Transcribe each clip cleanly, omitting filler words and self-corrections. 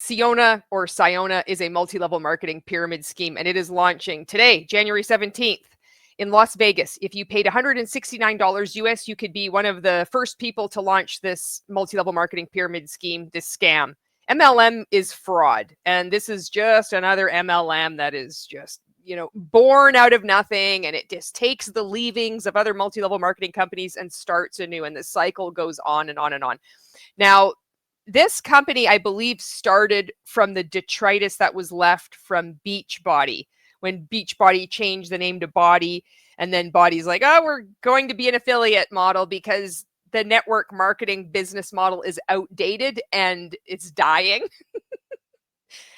Syona is a multi-level marketing pyramid scheme, and it is launching today, January 17th. In Las Vegas. If you paid $169 US, you could be one of the first people to launch this multi-level marketing pyramid scheme, this scam. MLM is fraud, and this is just another MLM that is just, born out of nothing, and it just takes the leavings of other multi-level marketing companies and starts anew, and the cycle goes on and on and on. Now, this company, I believe, started from the detritus that was left from Beachbody, when Beachbody changed the name to Body, and then Body's like, oh, we're going to be an affiliate model because the network marketing business model is outdated and it's dying.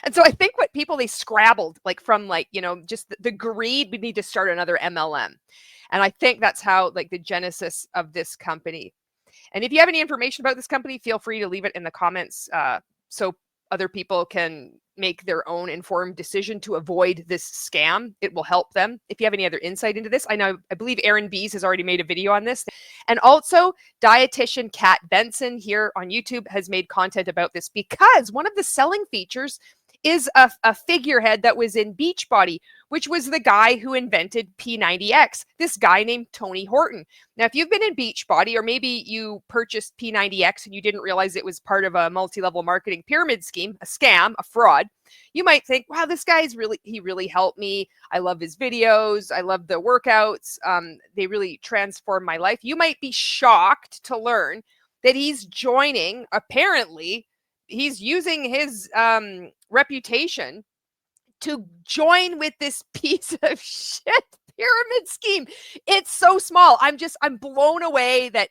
And so I think what people, they scrabbled from just the greed, we need to start another MLM. And I think that's how the genesis of this company. And if you have any information about this company, feel free to leave it in the comments so other people can make their own informed decision to avoid this scam. It will help them. If you have any other insight into this, I believe Aaron Bees has already made a video on this. And also dietitian Kat Benson here on YouTube has made content about this, because one of the selling features is a figurehead that was in Beachbody, which was the guy who invented P90X, this guy named Tony Horton. Now, if you've been in Beachbody, or maybe you purchased P90X and you didn't realize it was part of a multi-level marketing pyramid scheme, a scam, a fraud, you might think, wow, this guy's he really helped me. I love his videos. I love the workouts. They really transformed my life. You might be shocked to learn that he's joining, apparently, he's using his reputation to join with this piece of shit pyramid scheme. It's so small. I'm blown away that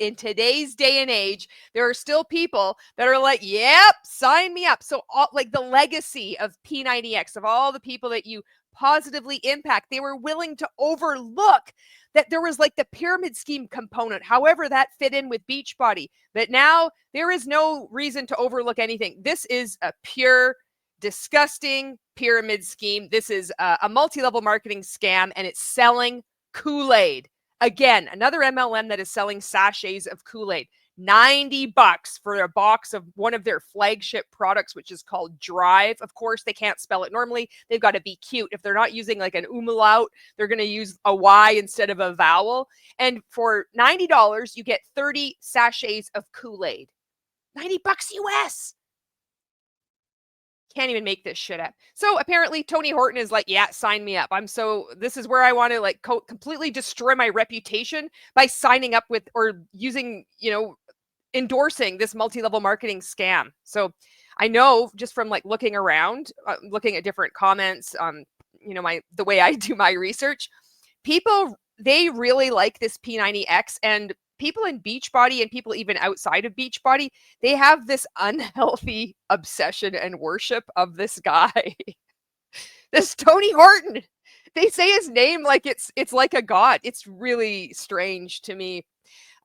in today's day and age, there are still people that are like, yep, sign me up. So the legacy of P90X, of all the people that you positively impact, they were willing to overlook that there was the pyramid scheme component, however that fit in with Beachbody. But now there is no reason to overlook anything. This is a pure, disgusting pyramid scheme. This is a multi-level marketing scam, and it's selling Kool-Aid. Again, another MLM that is selling sachets of Kool-Aid. $90 for a box of one of their flagship products, which is called Drive. Of course, they can't spell it normally. They've got to be cute. If they're not using an umlaut, they're going to use a Y instead of a vowel. And for $90, you get 30 sachets of Kool-Aid. $90 US. Can't even make this shit up. So apparently Tony Horton is like, yeah, sign me up. This is where I want to completely destroy my reputation by signing up with or using, endorsing this multi-level marketing scam. So I know just from looking around, looking at different comments, the way I do my research, people, they really like this P90X, and people in Beachbody and people even outside of Beachbody, they have this unhealthy obsession and worship of this guy, this Tony Horton. They say his name like it's like a god. It's really strange to me.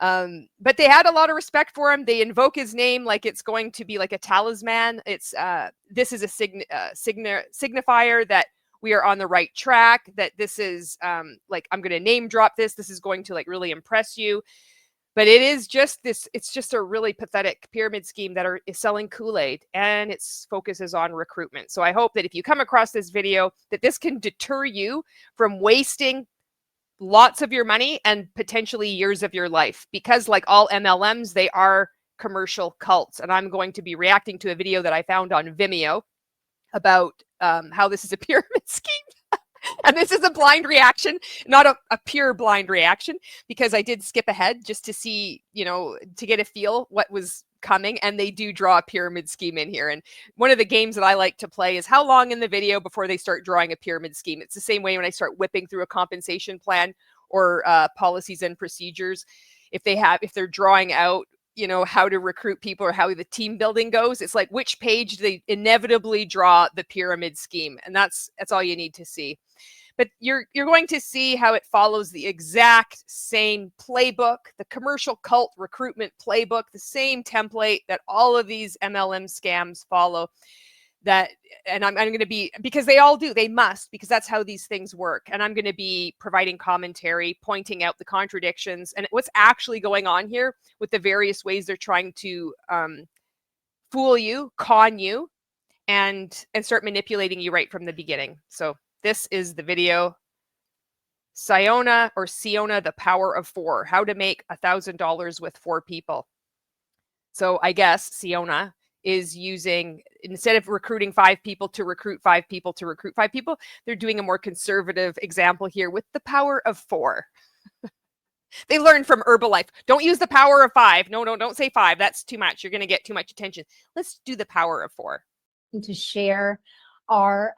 But they had a lot of respect for him. They invoke his name like it's going to be like a talisman. It's this is a signifier that we are on the right track, that this is I'm going to name drop this. This is going to really impress you. But it is just this, it's just a really pathetic pyramid scheme that is selling Kool-Aid, and its focus is on recruitment. So I hope that if you come across this video, that this can deter you from wasting lots of your money and potentially years of your life, because like all MLMs, they are commercial cults. And I'm going to be reacting to a video that I found on Vimeo about how this is a pyramid scheme. And this is a blind reaction, not a pure blind reaction, because I did skip ahead just to see, to get a feel what was coming. And they do draw a pyramid scheme in here. And one of the games that I like to play is how long in the video before they start drawing a pyramid scheme. It's the same way when I start whipping through a compensation plan or policies and procedures. If they're drawing out, how to recruit people or how the team building goes, it's like which page they inevitably draw the pyramid scheme. And that's all you need to see. But you're going to see how it follows the exact same playbook, the commercial cult recruitment playbook, the same template that all of these MLM scams follow. And I'm going to be, because they all do, they must, because that's how these things work. And I'm going to be providing commentary, pointing out the contradictions and what's actually going on here with the various ways they're trying to fool you, con you, and start manipulating you right from the beginning. So this is the video. Syona, the power of 4, how to make $1,000 with 4 people. So I guess Syona is using, instead of recruiting 5 people to recruit 5 people to recruit 5 people, they're doing a more conservative example here with the power of 4. They learned from Herbalife. Don't use the power of 5. No, don't say 5. That's too much. You're going to get too much attention. Let's do the power of 4. To share our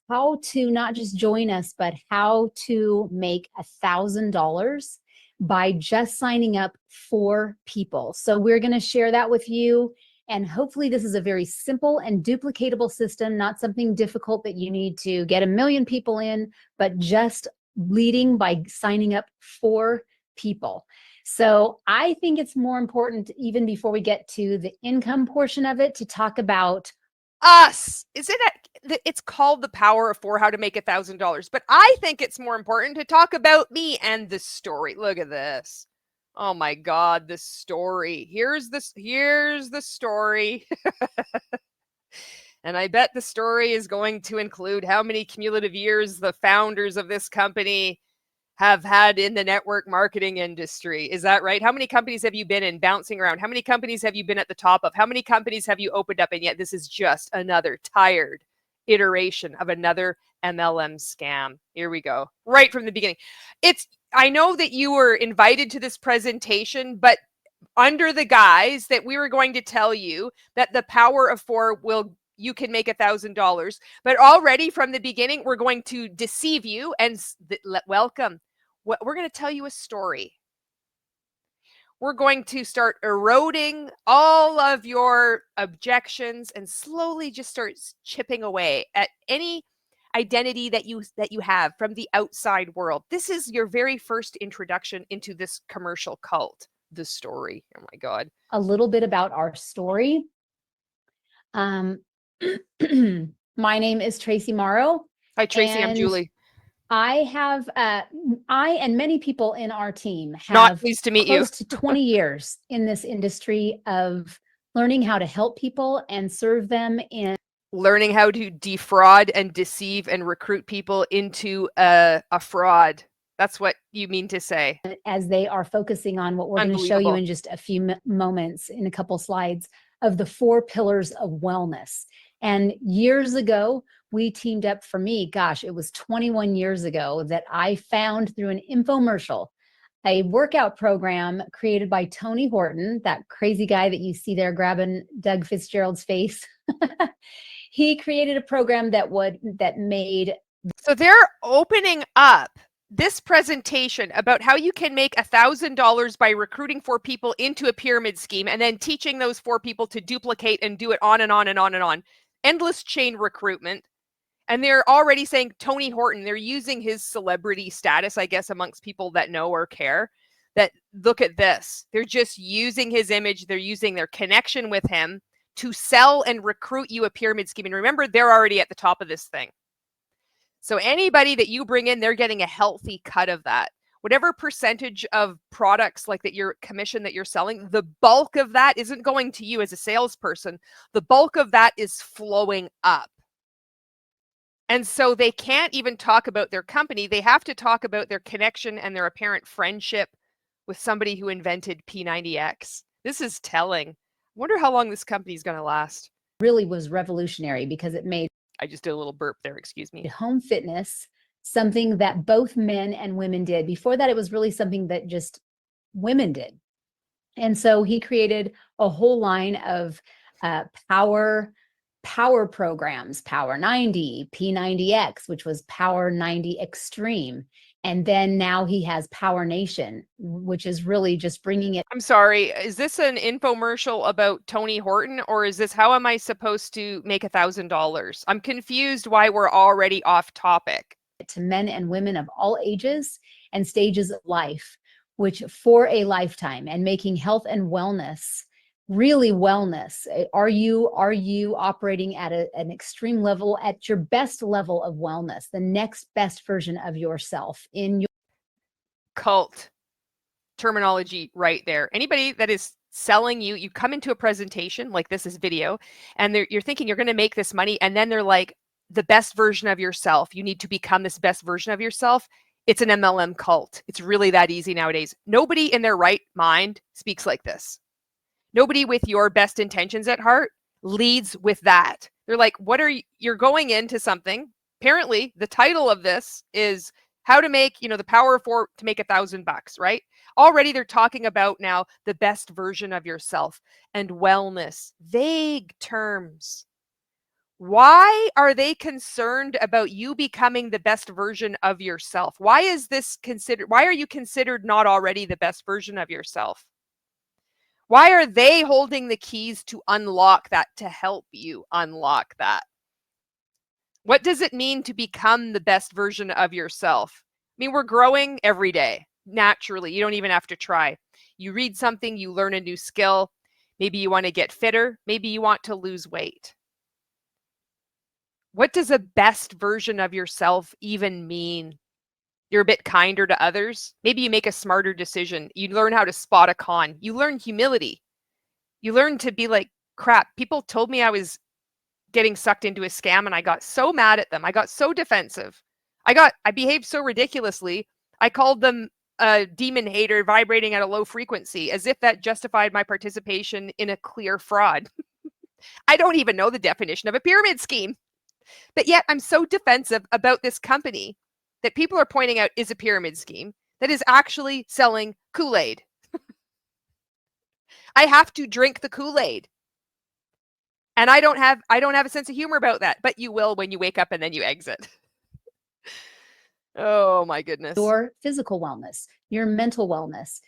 how to not just join us, but how to make $1,000 by just signing up 4 people. So we're going to share that with you. And hopefully this is a very simple and duplicatable system, not something difficult that you need to get 1 million people in, but just leading by signing up 4 people. So I think it's more important, even before we get to the income portion of it, to talk about us. It's called the power of 4, how to make $1,000. But I think it's more important to talk about me and the story. Look at this. Oh my God, the story. Here's the story. And I bet the story is going to include how many cumulative years the founders of this company have had in the network marketing industry. Is that right? How many companies have you been in, bouncing around? How many companies have you been at the top of? How many companies have you opened up? And yet this is just another tired iteration of another MLM scam. Here we go. Right from the beginning. I know that you were invited to this presentation, but under the guise that we were going to tell you that the power of 4 you can make $1,000, but already from the beginning, we're going to deceive you and welcome. We're going to tell you a story. We're going to start eroding all of your objections and slowly just start chipping away at any identity that you have from the outside world. This is your very first introduction into this commercial cult, the story. Oh my God. A little bit about our story. My name is Tracy Morrow. Hi, Tracy. I'm Julie. I have, I and many people in our team have not pleased to meet close you. to 20 years in this industry of learning how to help people and serve them in learning how to defraud and deceive and recruit people into a fraud. That's what you mean to say. As they are focusing on what we're going to show you in just a few moments, in a couple slides, of the 4 pillars of wellness. And years ago, we teamed up, for me, gosh, it was 21 years ago, that I found through an infomercial a workout program created by Tony Horton, that crazy guy that you see there grabbing Doug Fitzgerald's face. He created a program that made. So they're opening up this presentation about how you can make $1,000 by recruiting 4 people into a pyramid scheme and then teaching those 4 people to duplicate and do it on and on and on and on. Endless chain recruitment. And they're already saying Tony Horton, they're using his celebrity status, I guess, amongst people that know or care, that look at this. They're just using his image. They're using their connection with him to sell and recruit you a pyramid scheme. And remember, they're already at the top of this thing. So anybody that you bring in, they're getting a healthy cut of that. Whatever percentage of products like that, your commission that you're selling, the bulk of that isn't going to you as a salesperson. The bulk of that is flowing up. And so they can't even talk about their company. They have to talk about their connection and their apparent friendship with somebody who invented P90X. This is telling. I wonder how long this company is going to last. Really was revolutionary because it made. I just did a little burp there, excuse me. Home fitness, something that both men and women did. Before that, it was really something that just women did. And so he created a whole line of power programs, Power 90, P90X, which was Power 90 Extreme. And then now he has Power Nation, which is really just bringing it. I'm sorry, is this an infomercial about Tony Horton, or is this how am I supposed to make $1,000? I'm confused why we're already off topic. To men and women of all ages and stages of life, which for a lifetime, and making health and wellness really wellness. Are you operating at an extreme level, at your best level of wellness, the next best version of yourself in your cult terminology right there? Anybody that is selling you. You come into a presentation like this is video, and you're thinking you're going to make this money. And then they're like, the best version of yourself. You need to become this best version of yourself. It's an MLM cult. It's really that easy nowadays. Nobody in their right mind speaks like this. Nobody with your best intentions at heart leads with that. They're like, what are you? You're going into something. Apparently, the title of this is how to make, the power to make $1,000, right? Already they're talking about now the best version of yourself and wellness. Vague terms. Why are they concerned about you becoming the best version of yourself? Why are you considered not already the best version of yourself? Why are they holding the keys to unlock that, to help you unlock that? What does it mean to become the best version of yourself? I mean, we're growing every day, naturally. You don't even have to try. You read something, you learn a new skill. Maybe you want to get fitter. Maybe you want to lose weight. What does a best version of yourself even mean? You're a bit kinder to others. Maybe you make a smarter decision. You learn how to spot a con. You learn humility. You learn to be like, crap, people told me I was getting sucked into a scam, and I got so mad at them. I got so defensive. I behaved so ridiculously. I called them a demon hater vibrating at a low frequency, as if that justified my participation in a clear fraud. I don't even know the definition of a pyramid scheme. But yet I'm so defensive about this company that people are pointing out is a pyramid scheme that is actually selling Kool-Aid. I have to drink the Kool-Aid. And I don't have a sense of humor about that, but you will when you wake up and then you exit. Oh my goodness. Your physical wellness, your mental wellness,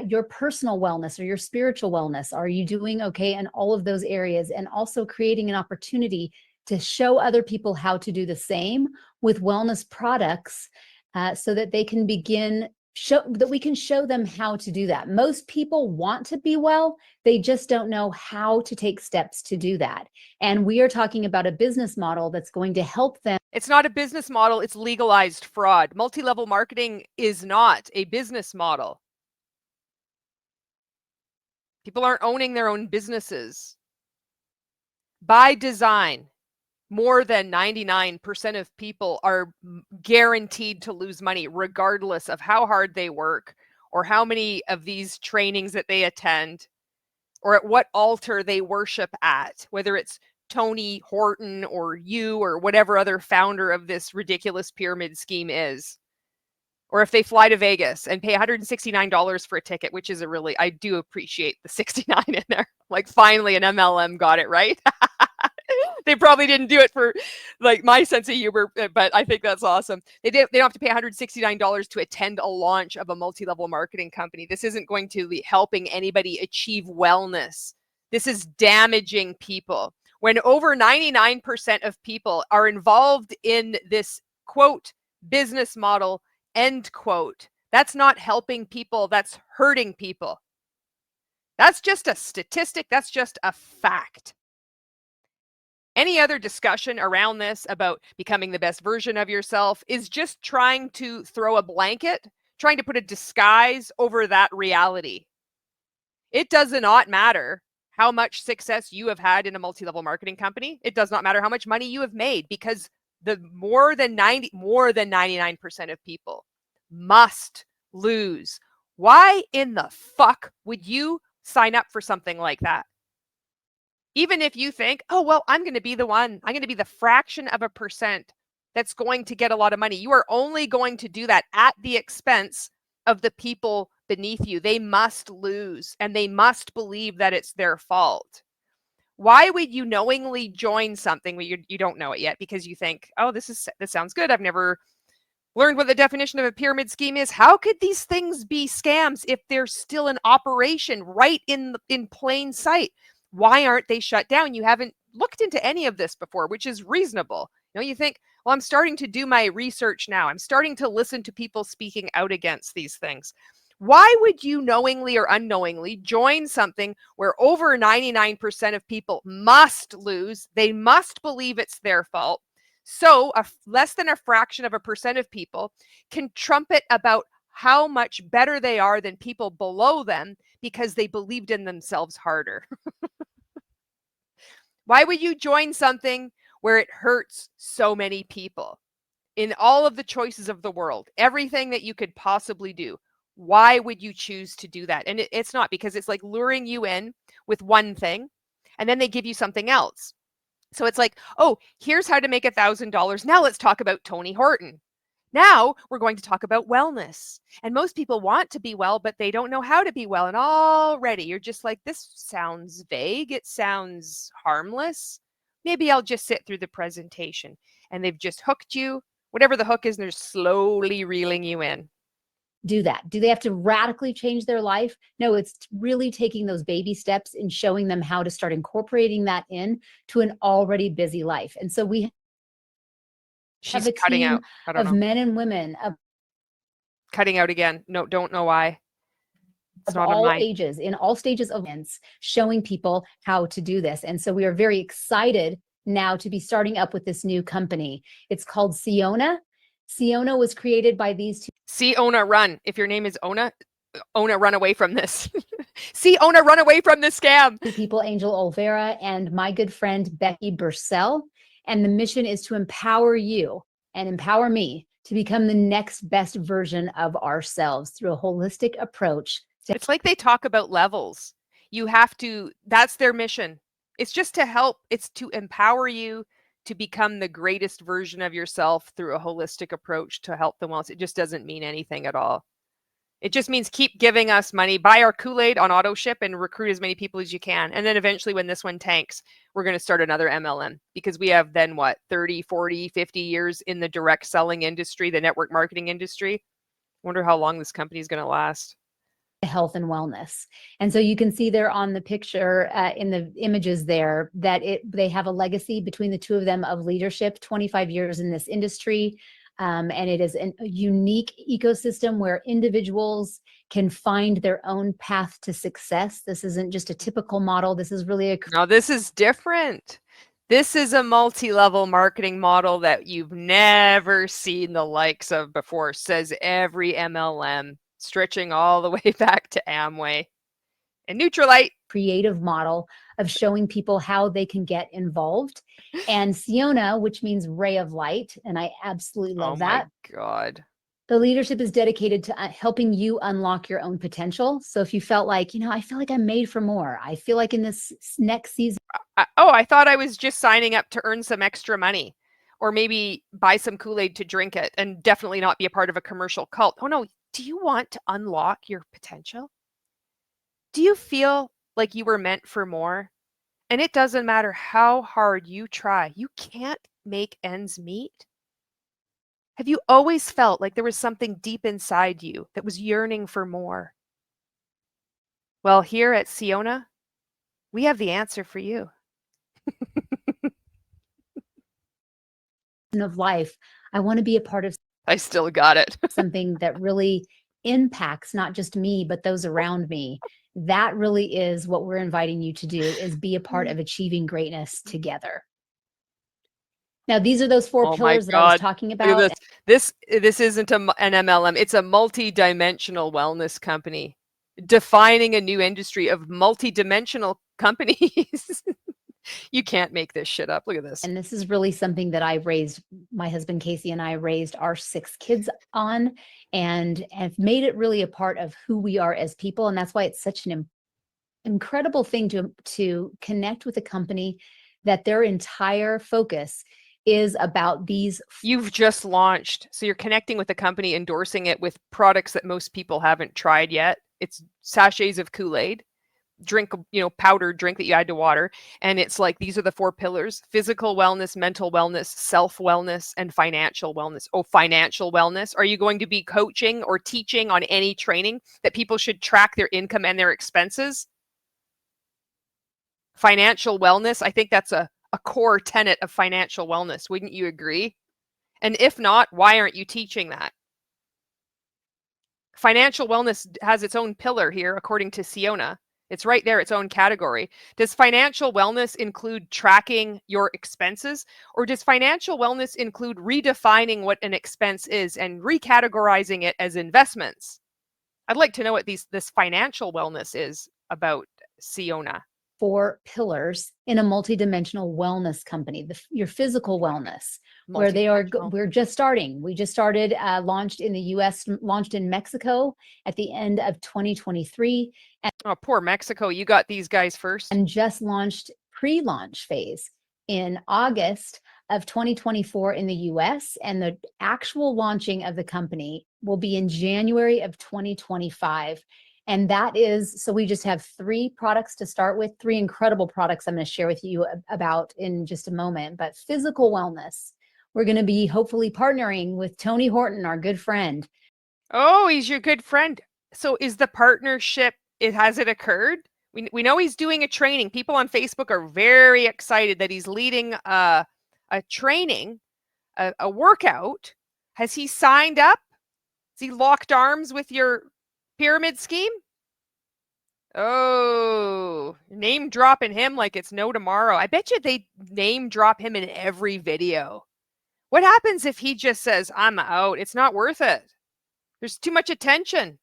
your personal wellness, or your spiritual wellness. Are you doing okay in all of those areas? And also creating an opportunity to show other people how to do the same with wellness products, so that they can we can show them how to do that. Most people want to be well, they just don't know how to take steps to do that. And we are talking about a business model that's going to help them. It's not a business model, it's legalized fraud. Multi-level marketing is not a business model. People aren't owning their own businesses. By design, more than 99% of people are guaranteed to lose money, regardless of how hard they work or how many of these trainings that they attend or at what altar they worship at, whether it's Tony, Horton, or you, or whatever other founder of this ridiculous pyramid scheme is. Or if they fly to Vegas and pay $169 for a ticket, which is I do appreciate the 69 in there. Like, finally an MLM got it right. They probably didn't do it for like my sense of humor, but I think that's awesome. They don't have to pay $169 to attend a launch of a multi-level marketing company. This isn't going to be helping anybody achieve wellness. This is damaging people. When over 99% of people are involved in this, quote, business model, end quote, that's not helping people, that's hurting people. That's just a statistic, that's just a fact. Any other discussion around this about becoming the best version of yourself is just trying to throw a blanket, trying to put a disguise over that reality. It does not matter how much success you have had in a multi-level marketing company. It does not matter how much money you have made, because the more than 99% of people must lose. Why in the fuck would you sign up for something like that? Even if you think, oh, well, I'm going to be the fraction of a percent that's going to get a lot of money. You are only going to do that at the expense of the people beneath you. They must lose, and they must believe that it's their fault. Why would you knowingly join something where you don't know it yet because you think, oh, this sounds good. I've never learned what the definition of a pyramid scheme is. How could these things be scams if they're still in operation right in plain sight? Why aren't they shut down? You haven't looked into any of this before, which is reasonable. You think, well, I'm starting to do my research now. I'm starting to listen to people speaking out against these things. Why would you knowingly or unknowingly join something where over 99% of people must lose? They must believe it's their fault. So less than a fraction of a percent of people can trumpet about how much better they are than people below them Because they believed in themselves harder. Why would you join something where it hurts so many people? In all of the choices of the world, everything that you could possibly do, why would you choose to do that? And it's not, because it's like luring you in with one thing and then they give you something else. So it's like, oh, here's how to make $1,000. Now let's talk about Tony Horton. Now we're going to talk about wellness. And most people want to be well, but they don't know how to be well. And already you're just like, this sounds vague. It sounds harmless. Maybe I'll just sit through the presentation. And they've just hooked you, whatever the hook is, and they're slowly reeling you in. Do that? Do they have to radically change their life? No, it's really taking those baby steps and showing them how to start incorporating that in to an already busy life. And so we She's have a cutting team out. I don't of know. men and women Cutting out again. No, don't know why. It's of not on all my. ages, in all stages of events, showing people how to do this. And so we are very excited now to be starting up with this new company. It's called Syona. Syona was created by these two. See, Ona, run. If your name is Ona, run away from this. See, Ona, run away from this scam. People, Angel Olvera and my good friend, Becky Bursell. And the mission is to empower you and empower me to become the next best version of ourselves through a holistic approach. It's like they talk about levels. You have to, that's their mission. It's just to help, it's to empower you to become the greatest version of yourself through a holistic approach to help them well. It just doesn't mean anything at all. It just means keep giving us money, buy our Kool-Aid on auto ship and recruit as many people as you can. And then eventually when this one tanks, we're going to start another MLM, because we have then what, 30, 40, 50 years in the direct selling industry, the network marketing industry. Wonder how long this company is going to last. Health and wellness. And so you can see there on the picture in the images there that they have a legacy between the two of them of leadership, 25 years in this industry. And it is a unique ecosystem where individuals can find their own path to success. This isn't just a typical model. This is really No, this is different. This is a multi-level marketing model that you've never seen the likes of before, says every MLM, stretching all the way back to Amway and Neutralite. creative model of showing people how they can get involved. And Syona, which means ray of light, and I absolutely love that. Oh my God. The leadership is dedicated to helping you unlock your own potential. So if you felt like, I feel like I'm made for more. I feel like in this next season. I thought I was just signing up to earn some extra money or maybe buy some Kool-Aid to drink it and definitely not be a part of a commercial cult. Oh no. Do you want to unlock your potential? Do you feel like you were meant for more? And it doesn't matter how hard you try, you can't make ends meet. Have you always felt like there was something deep inside you that was yearning for more? Well, here at Syona, we have the answer for you. Of life, I want to be a part of I still got it. something that really impacts not just me, but those around me. That really is what we're inviting you to do, is be a part of achieving greatness together. Now, these are those four pillars that I was talking about. Look at this. This isn't an MLM. It's a multi-dimensional wellness company, defining a new industry of multi-dimensional companies. You can't make this shit up. Look at this. And this is really something that I raised, my husband Casey and I raised our 6 kids on, and have made it really a part of who we are as people. And that's why it's such an incredible thing to connect with a company that their entire focus is about these. You've just launched, so you're connecting with the company, endorsing it with products that most people haven't tried yet. It's sachets of Kool-Aid, drink, powdered drink that you add to water. And it's like, these are the 4 pillars: physical wellness, mental wellness, self-wellness, and financial wellness. Oh, financial wellness. Are you going to be coaching or teaching on any training that people should track their income and their expenses? Financial wellness, I think that's a core tenet of financial wellness. Wouldn't you agree? And if not, why aren't you teaching that? Financial wellness has its own pillar here, according to Syona. It's right there, its own category. Does financial wellness include tracking your expenses? Or does financial wellness include redefining what an expense is and recategorizing it as investments? I'd like to know what this financial wellness is about, Syona. 4 pillars in a multidimensional wellness company, your physical wellness, where we're just starting. We just started, launched in the US, launched in Mexico at the end of 2023. Oh, poor Mexico. You got these guys first. And just launched pre-launch phase in August of 2024 in the US. And the actual launching of the company will be in January of 2025. And that is, so we just have 3 products to start with, 3 incredible products I'm going to share with you about in just a moment. But physical wellness, we're going to be hopefully partnering with Tony Horton, our good friend. Oh, he's your good friend. So is the partnership, has it occurred? We know he's doing a training. People on Facebook are very excited that he's leading a training, a workout. Has he signed up? Has he locked arms with your pyramid scheme? Oh, name dropping him like it's no tomorrow. I bet you they name drop him in every video. What happens if he just says, I'm out? It's not worth it. There's too much attention.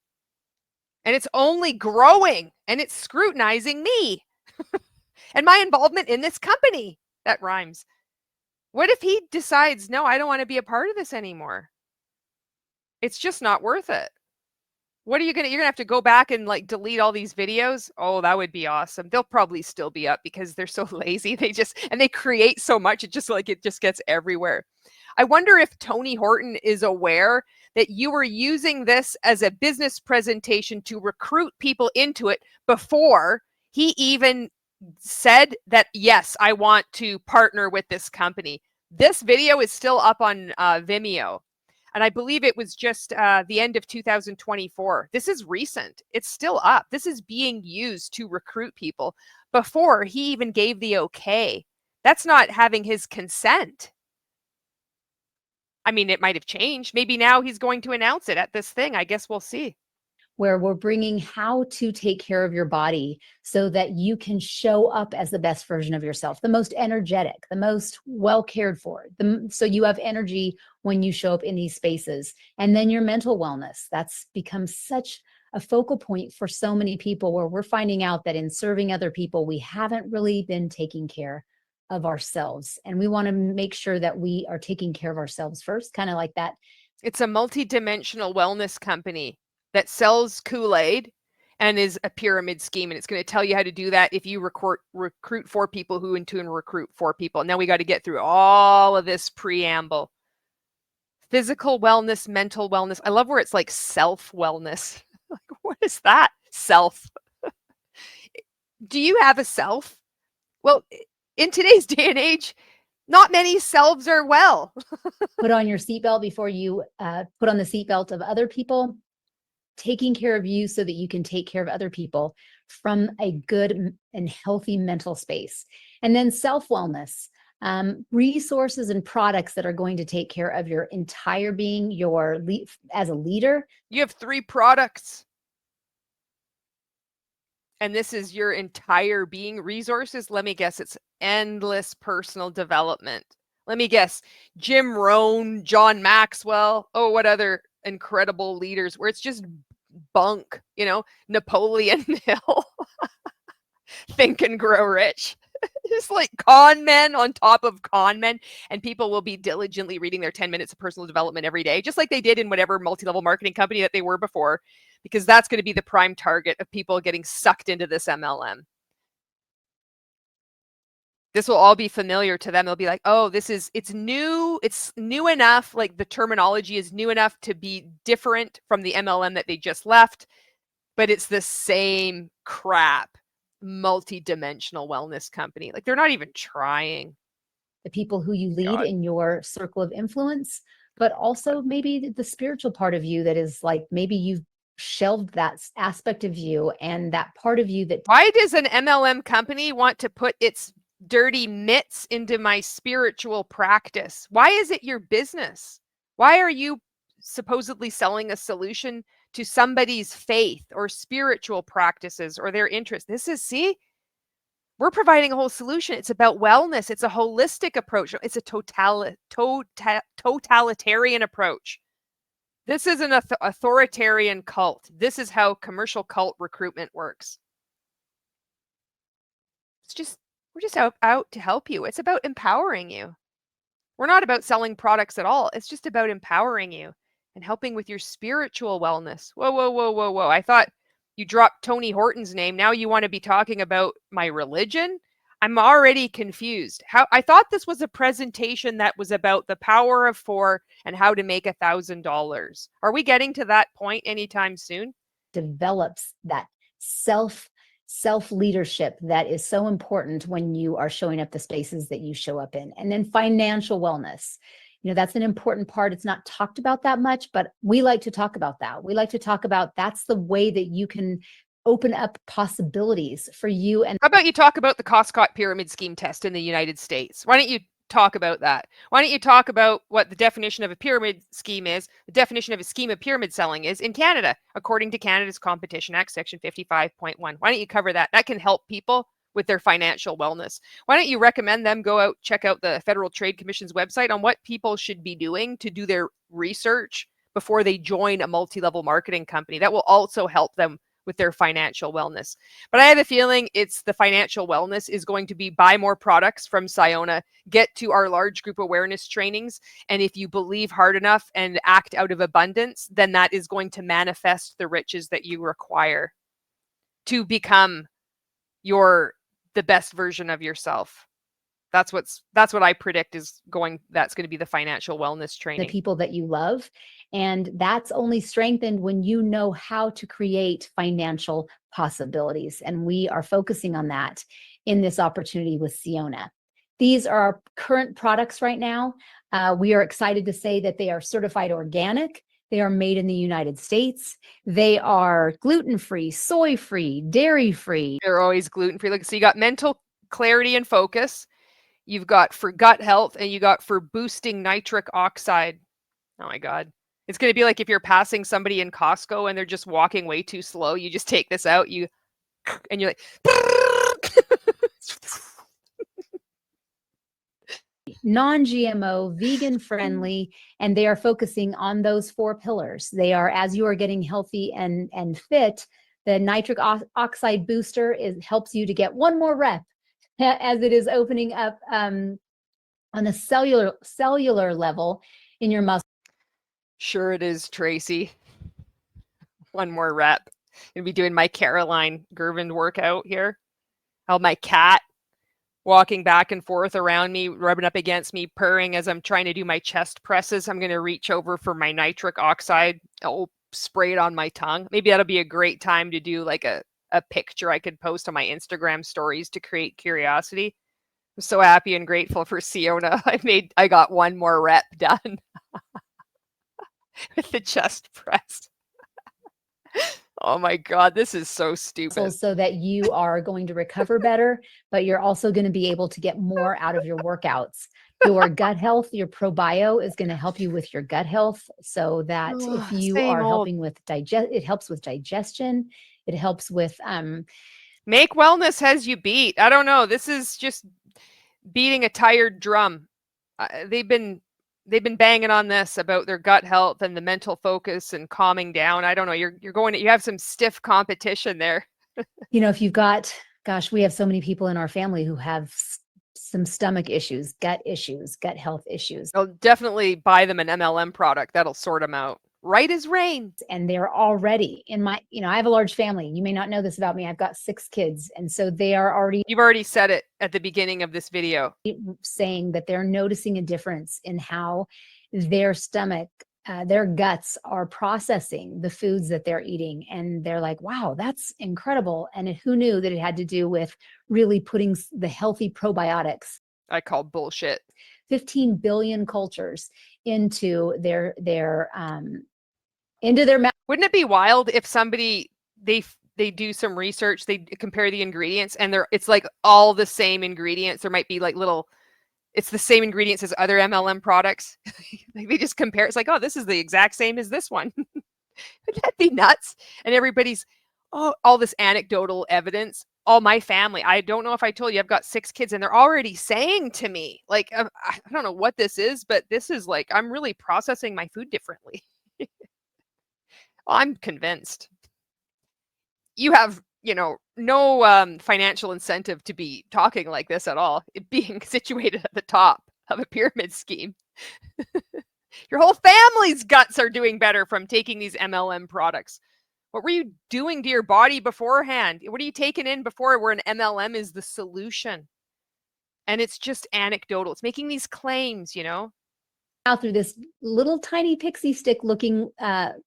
And it's only growing, and it's scrutinizing me and my involvement in this company. That rhymes. What if he decides, no, I don't want to be a part of this anymore? It's just not worth it. What are you're gonna have to go back and like delete all these videos? Oh, that would be awesome. They'll probably still be up because they're so lazy. They create so much. It just gets everywhere. I wonder if Tony Horton is aware that you were using this as a business presentation to recruit people into it before he even said that, yes, I want to partner with this company. This video is still up on Vimeo. And I believe it was just the end of 2024. This is recent. It's still up. This is being used to recruit people before he even gave the okay. That's not having his consent. I mean, it might have changed. Maybe now he's going to announce it at this thing. I guess we'll see. Where we're bringing how to take care of your body so that you can show up as the best version of yourself, the most energetic, the most well cared for, so you have energy when you show up in these spaces. And then your mental wellness, that's become such a focal point for so many people, where we're finding out that in serving other people, we haven't really been taking care of ourselves. And we want to make sure that we are taking care of ourselves first, kind of like that. It's a multi-dimensional wellness company that sells Kool-Aid and is a pyramid scheme. And it's going to tell you how to do that if you recruit 4 people who in turn recruit 4 people. Now we got to get through all of this preamble. Physical wellness, mental wellness. I love where it's like self-wellness. Like, what is that? Self. Do you have a self? Well, in today's day and age, not many selves are well. Put on your seatbelt before you put on the seatbelt of other people. Taking care of you so that you can take care of other people from a good and healthy mental space. And then self-wellness, resources and products that are going to take care of your entire being, as a leader. You have 3 products. And this is your entire being. Resources, let me guess, it's endless personal development. Let me guess, Jim Rohn, John Maxwell, oh, what other incredible leaders, where it's just bunk, Napoleon Hill. Think and Grow Rich. Just like con men on top of con men, and people will be diligently reading their 10 minutes of personal development every day, just like they did in whatever multi-level marketing company that they were before, because that's going to be the prime target of people getting sucked into this MLM. This will all be familiar to them. They'll be like, oh, it's new enough, like the terminology is new enough to be different from the MLM that they just left, but it's the same crap. Multi-dimensional wellness company. Like, they're not even trying. The people who you lead in your circle of influence, but also maybe the spiritual part of you that is like, maybe you've shelved that aspect of you and that part of you that. Why does an MLM company want to put its dirty mitts into my spiritual practice? Why is it your business? Why are you supposedly selling a solution to somebody's faith or spiritual practices or their interest? We're providing a whole solution. It's about wellness. It's a holistic approach. It's a totalitarian approach. This is an authoritarian cult. This is how commercial cult recruitment works. We're just out to help you. It's about empowering you. We're not about selling products at all. It's just about empowering you and helping with your spiritual wellness. Whoa, whoa, whoa, whoa, whoa. I thought you dropped Tony Horton's name. Now you want to be talking about my religion? I'm already confused. I thought this was a presentation that was about the power of 4 and how to make $1,000. Are we getting to that point anytime soon? Develops that self leadership that is so important when you are showing up the spaces that you show up in. And then financial wellness. That's an important part. It's not talked about that much, but we like to talk about that. We like to talk about that's the way that you can open up possibilities for you. And how about you talk about the Koscot pyramid scheme test in the United States? Why don't you talk about that? Why don't you talk about what the definition of a pyramid scheme is, the definition of a scheme of pyramid selling is in Canada, according to Canada's Competition Act, Section 55.1. Why don't you cover that? That can help people with their financial wellness. Why don't you recommend them go out, check out the Federal Trade Commission's website on what people should be doing to do their research before they join a multi-level marketing company? That will also help them with their financial wellness. But I have a feeling it's the financial wellness is going to be buy more products from Syona, get to our large group awareness trainings. And if you believe hard enough and act out of abundance, then that is going to manifest the riches that you require to become the best version of yourself. That's what I predict that's going to be the financial wellness training. The people that you love. And that's only strengthened when you know how to create financial possibilities. And we are focusing on that in this opportunity with Syona. These are our current products right now. We are excited to say that they are certified organic. They are made in the United States. They are gluten-free, soy-free, dairy-free. They're always gluten-free. So you got mental clarity and focus. You've got for gut health, and you got for boosting nitric oxide. Oh my God. It's going to be like if you're passing somebody in Costco and they're just walking way too slow, you just take this out, and you're like, non-GMO, vegan friendly, and they are focusing on those 4 pillars. They are, as you are getting healthy and fit, the nitric oxide booster helps you to get one more rep as it is opening up on a cellular level in your muscle. Sure it is, Tracy. One more rep. Gonna be doing my Caroline Gervin workout here. How my cat walking back and forth around me, rubbing up against me, purring as I'm trying to do my chest presses. I'm going to reach over for my nitric oxide. I'll spray it on my tongue. Maybe that'll be a great time to do like a picture I could post on my Instagram stories to create curiosity. I'm so happy and grateful for Syona. I got one more rep done with the chest press. Oh my God, this is so stupid. So that you are going to recover better, but you're also going to be able to get more out of your workouts. Your gut health, your ProBio is going to help you with your gut health, so that if you are helping with it helps with digestion. It helps with Make Wellness has you beat. I don't know. This is just beating a tired drum. They've been banging on this about their gut health and the mental focus and calming down. I don't know. You have some stiff competition there. If you've got, gosh, we have so many people in our family who have some stomach issues, gut health issues. I'll definitely buy them an MLM product. That'll sort them out. Right as rain. And they're already in my, I have a large family. You may not know this about me. I've got 6 kids. And so they are already. You've already said it at the beginning of this video. Saying that they're noticing a difference in how their stomach, their guts are processing the foods that they're eating. And they're like, wow, that's incredible. And who knew that it had to do with really putting the healthy probiotics. I call bullshit. 15 billion cultures into their mouth. Wouldn't it be wild if somebody, they do some research, they compare the ingredients, and it's like all the same ingredients. There might be like it's the same ingredients as other MLM products. They just compare. It's like, oh, this is the exact same as this one. Wouldn't that be nuts? And everybody's, all this anecdotal evidence. All my family, I don't know if I told you, I've got 6 kids, and they're already saying to me, like, I don't know what this is, but this is like, I'm really processing my food differently. I'm convinced. You have, no financial incentive to be talking like this at all, it being situated at the top of a pyramid scheme. Your whole family's guts are doing better from taking these MLM products. What were you doing to your body beforehand? What are you taking in before where an MLM is the solution? And it's just anecdotal. It's making these claims, Out through this little tiny pixie stick looking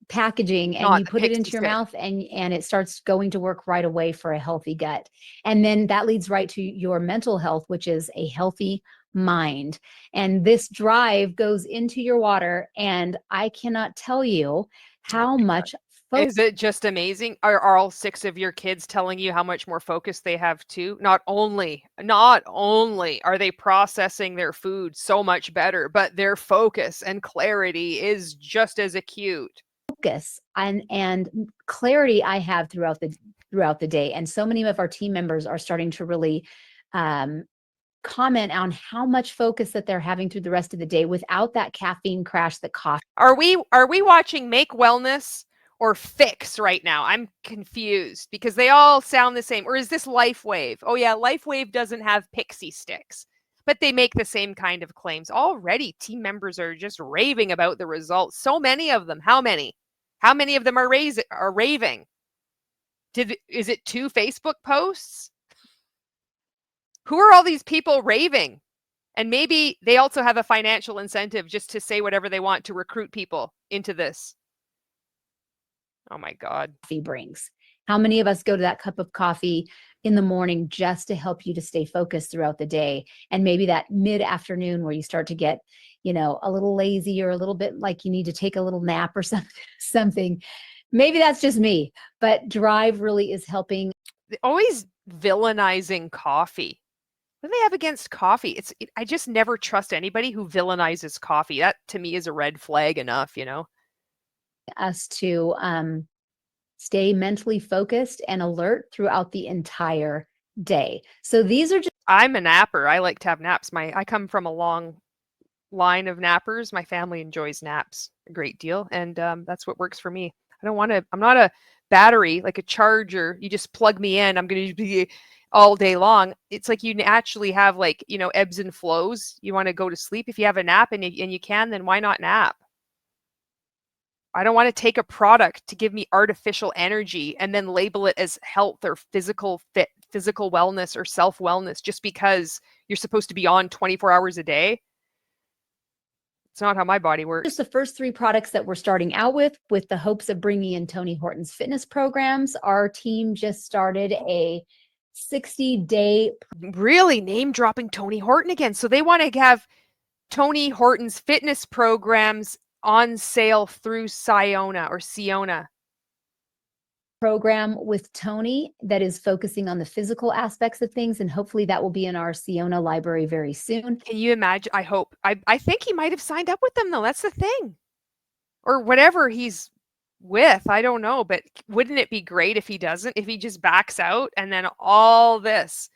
packaging, and Not you the put it pixie into your stick. mouth, and it starts going to work right away for a healthy gut. And then that leads right to your mental health, which is a healthy mind. And this drive goes into your water. And I cannot tell you how much Is it just amazing? Are all 6 of your kids telling you how much more focus they have too? Not only are they processing their food so much better, but their focus and clarity is just as acute. focus and clarity I have throughout the day. And so many of our team members are starting to really comment on how much focus that they're having through the rest of the day without that caffeine crash that coffee. Are we watching Make Wellness or Fix right now? I'm confused because they all sound the same. Or is this LifeWave? Oh yeah, LifeWave doesn't have pixie sticks, but they make the same kind of claims. Already team members are just raving about the results. So many of them. How many? How many of them are raving? Is it 2 Facebook posts? Who are all these people raving? And maybe they also have a financial incentive just to say whatever they want to recruit people into this. Oh my God. Coffee brings. How many of us go to that cup of coffee in the morning just to help you to stay focused throughout the day? And maybe that mid-afternoon where you start to get, a little lazy or a little bit like you need to take a little nap or something. Maybe that's just me, but drive really is helping. Always villainizing coffee. What do they have against coffee? I just never trust anybody who villainizes coffee. That to me is a red flag enough, Us to stay mentally focused and alert throughout the entire day. So these are just I'm a napper. I like to have naps. I come from a long line of nappers. My family enjoys naps a great deal, and that's what works for me. I'm not a battery, like a charger. You just plug me in. I'm going to be all day long. It's like you actually have ebbs and flows. You want to go to sleep. If you have a nap and you can, then why not nap? I don't want to take a product to give me artificial energy and then label it as health or physical wellness or self-wellness just because you're supposed to be on 24 hours a day. It's not how my body works. Just the first 3 products that we're starting out with the hopes of bringing in Tony Horton's fitness programs. Our team just started a 60-day. Really name dropping Tony Horton again. So they want to have Tony Horton's fitness programs on sale through Syona program with Tony that is focusing on the physical aspects of things, and hopefully that will be in our Syona library very soon. Can you imagine? I hope. I think he might have signed up with them though. That's the thing. Or whatever he's with. I don't know, but wouldn't it be great if he doesn't? If he just backs out and then all this.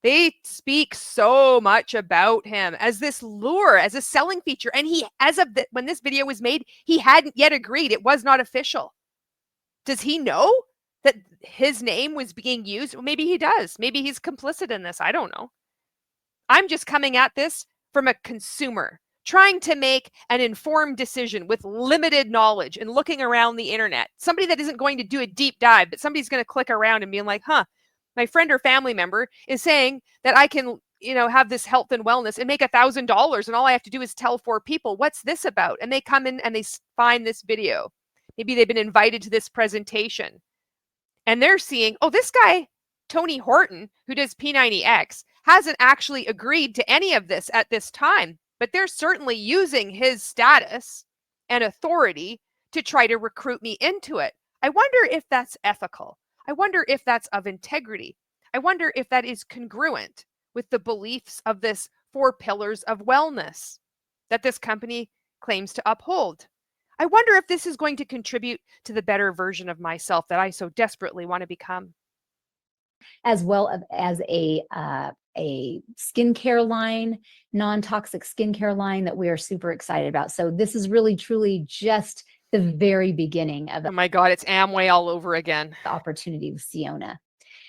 They speak so much about him as this lure, as a selling feature. And he, when this video was made, he hadn't yet agreed. It was not official. Does he know that his name was being used? Well, maybe he does. Maybe he's complicit in this. I don't know. I'm just coming at this from a consumer, trying to make an informed decision with limited knowledge and looking around the internet. Somebody that isn't going to do a deep dive, but somebody's going to click around and be like, my friend or family member is saying that I can, have this health and wellness and make $1,000. And all I have to do is tell 4 people, what's this about? And they come in and they find this video. Maybe they've been invited to this presentation and they're seeing, oh, this guy, Tony Horton, who does P90X, hasn't actually agreed to any of this at this time, but they're certainly using his status and authority to try to recruit me into it. I wonder if that's ethical. I wonder if that's of integrity. I wonder if that is congruent with the beliefs of this 4 pillars of wellness that this company claims to uphold. I wonder if this is going to contribute to the better version of myself that I so desperately want to become. As well as a skincare line, non-toxic skincare line that we are super excited about. So this is really, truly just the very beginning of Oh my God, it's Amway all over again. the opportunity with Syona.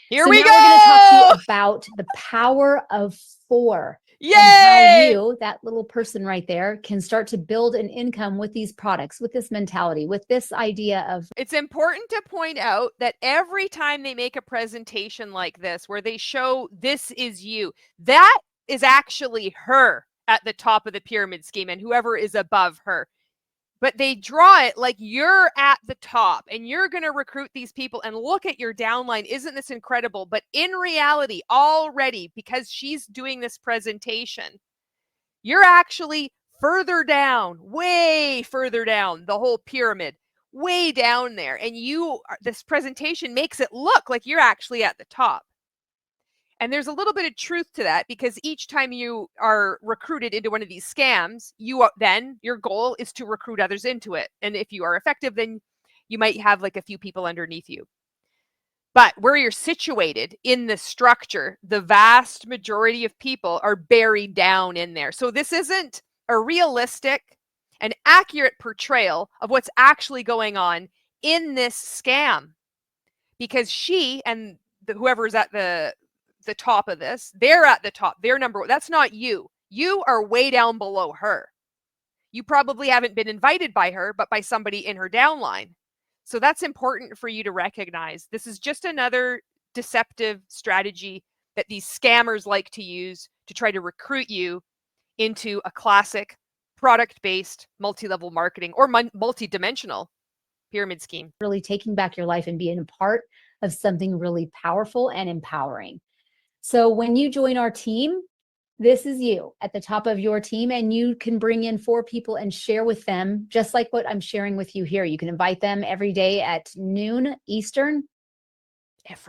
Here So we now go. we're going to talk to you about the power of 4. Yay! And how you, that little person right there, can start to build an income with these products, with this mentality, with this idea of. It's important to point out that every time they make a presentation like this, where they show this is you, that is actually her at the top of the pyramid scheme and whoever is above her. But they draw it like you're at the top and you're going to recruit these people and look at your downline. Isn't this incredible? But in reality, already, because she's doing this presentation, you're actually further down, way further down the whole pyramid, way down there. And this presentation makes it look like you're actually at the top. And there's a little bit of truth to that, because each time you are recruited into one of these scams, then your goal is to recruit others into it. And if you are effective, then you might have like a few people underneath you. But where you're situated in the structure, the vast majority of people are buried down in there. So this isn't a realistic and accurate portrayal of what's actually going on in this scam, because she and whoever's at the top of this, they're at the top. They're number one. That's not you. You are way down below her. You probably haven't been invited by her, but by somebody in her downline. So that's important for you to recognize. This is just another deceptive strategy that these scammers like to use to try to recruit you into a classic product-based multi-level marketing or multi-dimensional pyramid scheme. Really taking back your life and being a part of something really powerful and empowering. So when you join our team, this is you at the top of your team, and you can bring in 4 people and share with them, just like what I'm sharing with you here. You can invite them every day at noon Eastern.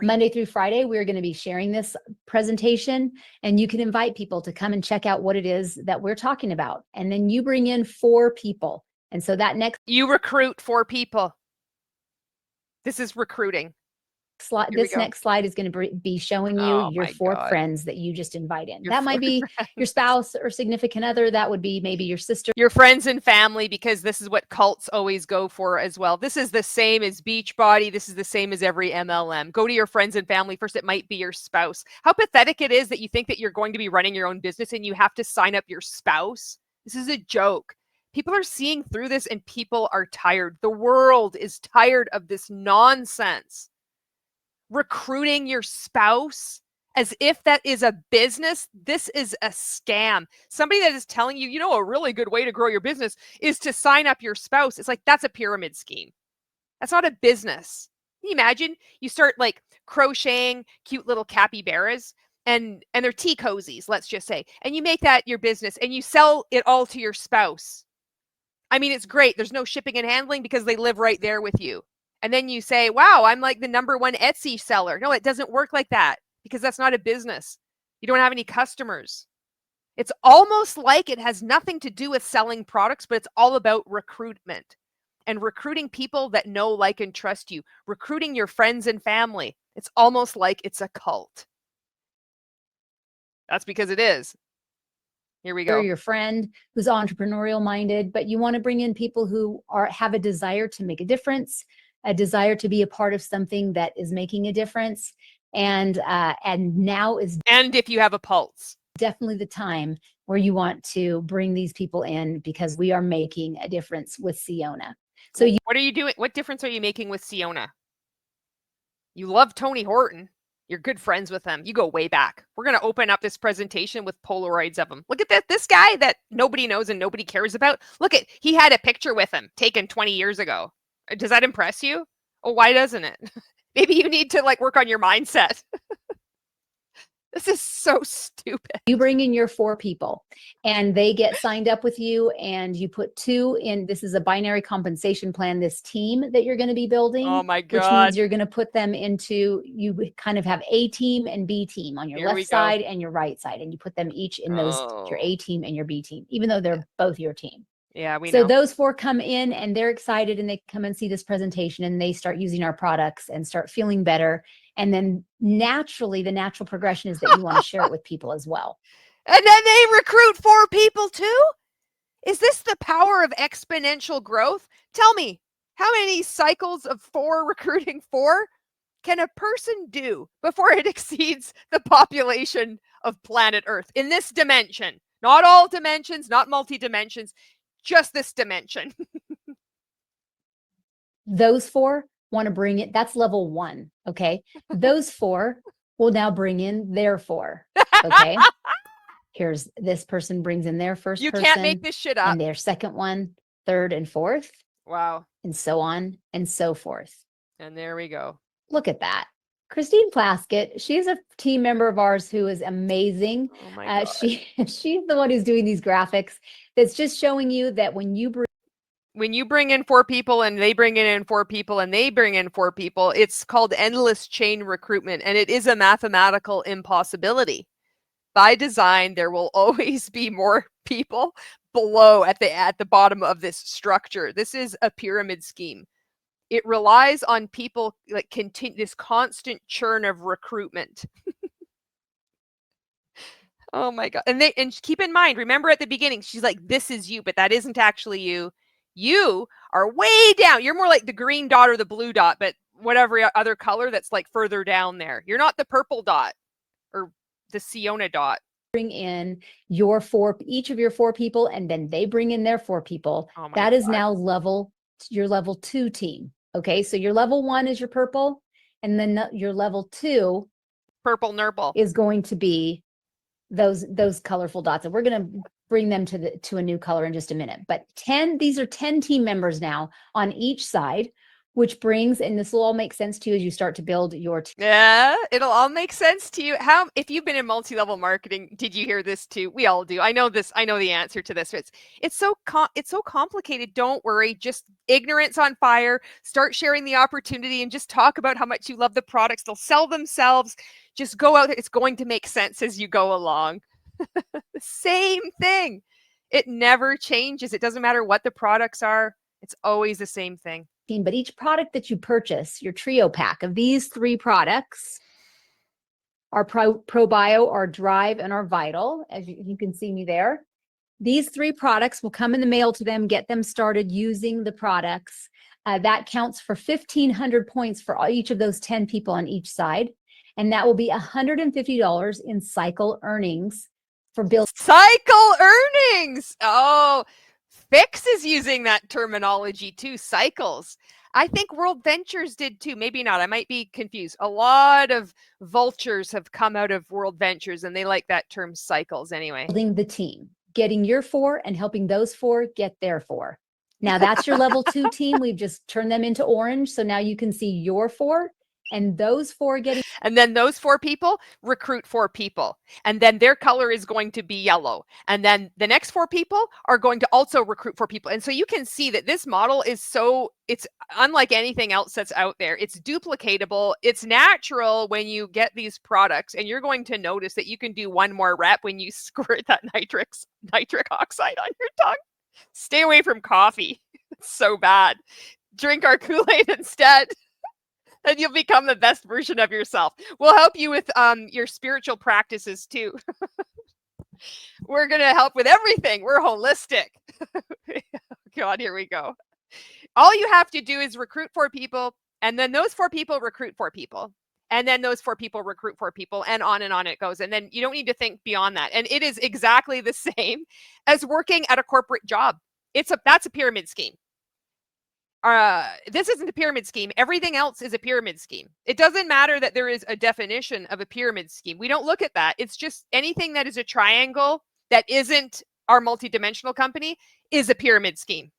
Monday through Friday, we're going to be sharing this presentation, and you can invite people to come and check out what it is that we're talking about. And then you bring in 4 people. And so that you recruit 4 people. This is recruiting. Next slide is going to be showing you your 4 friends that you just invite in. That might be your spouse or significant other. That would be maybe your sister. Your friends and family, because this is what cults always go for as well. This is the same as Beachbody. This is the same as every MLM. Go to your friends and family first. It might be your spouse. How pathetic it is that you think that you're going to be running your own business and you have to sign up your spouse. This is a joke. People are seeing through this and people are tired. The world is tired of this nonsense. Recruiting your spouse as if that is a business. This is a scam. Somebody that is telling you, a really good way to grow your business is to sign up your spouse. It's like, that's a pyramid scheme. That's not a business. Can you imagine? You start like crocheting cute little capybaras and they're tea cozies, let's just say, and you make that your business and you sell it all to your spouse. I mean, it's great. There's no shipping and handling because they live right there with you. And then you say, wow, I'm like the #1 Etsy seller. No, it doesn't work like that, because that's not a business. You don't have any customers. It's almost like it has nothing to do with selling products, but it's all about recruitment and recruiting people that know, like, and trust you, recruiting your friends and family. It's almost like it's a cult. That's because it is. Here we go. Or your friend who's entrepreneurial minded, but you want to bring in people who have a desire to make a difference, a desire to be a part of something that is making a difference. And now is, and if you have a pulse, definitely the time where you want to bring these people in, because we are making a difference with Syona. So what are you doing? What difference are you making with Syona? You love Tony Horton. You're good friends with him. You go way back. We're going to open up this presentation with Polaroids of him. Look at that. This guy that nobody knows and nobody cares about. Look at, he had a picture with him taken 20 years ago. Does that impress you? Oh, why doesn't it? Maybe you need to work on your mindset. This is so stupid. You bring in your 4 people and they get signed up with you, and you put 2 in. This is a binary compensation plan, this team that you're going to be building. Oh my God. Which means you're going to put them into, you kind of have A team and B team on your left side and your right side. And you put them each in those, your A team and your B team, even though they're both your team. Yeah, we know. So those 4 come in and they're excited, and they come and see this presentation and they start using our products and start feeling better. And then naturally, the natural progression is that you want to share it with people as well. And then they recruit 4 people too? Is this the power of exponential growth? Tell me, How many cycles of 4 recruiting 4 can a person do before it exceeds the population of planet Earth in this dimension? Not all dimensions, not multi-dimensions, just this dimension. Those 4 want to bring it. That's level 1. Okay. Those 4 will now bring in their 4. Okay. Here's this person brings in their first You person. can't make this shit up. And their second one, third and fourth. Wow. And so on and so forth. And there we go. Look at that. Christine Plaskett, she's a team member of ours who is amazing. Oh my God. She's the one who's doing these graphics. That's just showing you that when you bring in 4 people and they bring in 4 people and they bring in 4 people, it's called endless chain recruitment. And it is a mathematical impossibility. By design, there will always be more people below at the bottom of this structure. This is a pyramid scheme. It relies on people like this constant churn of recruitment. Oh my God. And keep in mind, remember at the beginning, she's like, this is you, but that isn't actually you. You are way down. You're more like the green dot or the blue dot, but whatever other color that's like further down there. You're not the purple dot or the Syona dot. bring in each of your 4 people, and then they bring in their 4 people. Oh my That is God. now your level 2 team. Okay. So your level 1 is your purple, and then your level 2 Purple nurple is going to be those colorful dots. And we're going to bring them to a new color in just a minute. But these are 10 team members now on each side, which brings, and this will all make sense to you as you start to build your team. Yeah, it'll all make sense to you. If you've been in multi-level marketing, did you hear this too? We all do. I know this. I know the answer to this. It's so complicated. Don't worry. Just ignorance on fire. Start sharing the opportunity and just talk about how much you love the products. They'll sell themselves. Just go out there. It's going to make sense as you go along. Same thing. It never changes. It doesn't matter what the products are. It's always the same thing. But each product that you purchase, your trio pack of these 3 products, our ProBio, our Drive, and our Vital, as you can see me there. These 3 products will come in the mail to them, get them started using the products. That counts for 1,500 points for each of those 10 people on each side. And that will be $150 in cycle earnings for building. Cycle earnings. Oh, Fix is using that terminology too, cycles. I think World Ventures did too. Maybe not. I might be confused. A lot of vultures have come out of World Ventures and they like that term cycles anyway. Building the team, getting your 4 and helping those 4 get their 4. Now that's your level 2 team. We've just turned them into orange. So now you can see your 4 and those 4 getting. And then those 4 people recruit 4 people. And then their color is going to be yellow. And then the next 4 people are going to also recruit 4 people. And so you can see that this model is it's unlike anything else that's out there. It's duplicatable. It's natural when you get these products. And you're going to notice that you can do one more rep when you squirt that nitric oxide on your tongue. Stay away from coffee. It's so bad. Drink our Kool-Aid instead. And you'll become the best version of yourself. We'll help you with your spiritual practices too. We're going to help with everything. We're holistic. God, here we go. All you have to do is recruit 4 people, and then those 4 people recruit 4 people. And then those 4 people recruit 4 people, and on it goes. And then you don't need to think beyond that. And it is exactly the same as working at a corporate job. That's a pyramid scheme. This isn't a pyramid scheme. Everything else is a pyramid scheme. It doesn't matter that there is a definition of a pyramid scheme. We don't look at that. It's just anything that is a triangle that isn't our multidimensional company is a pyramid scheme.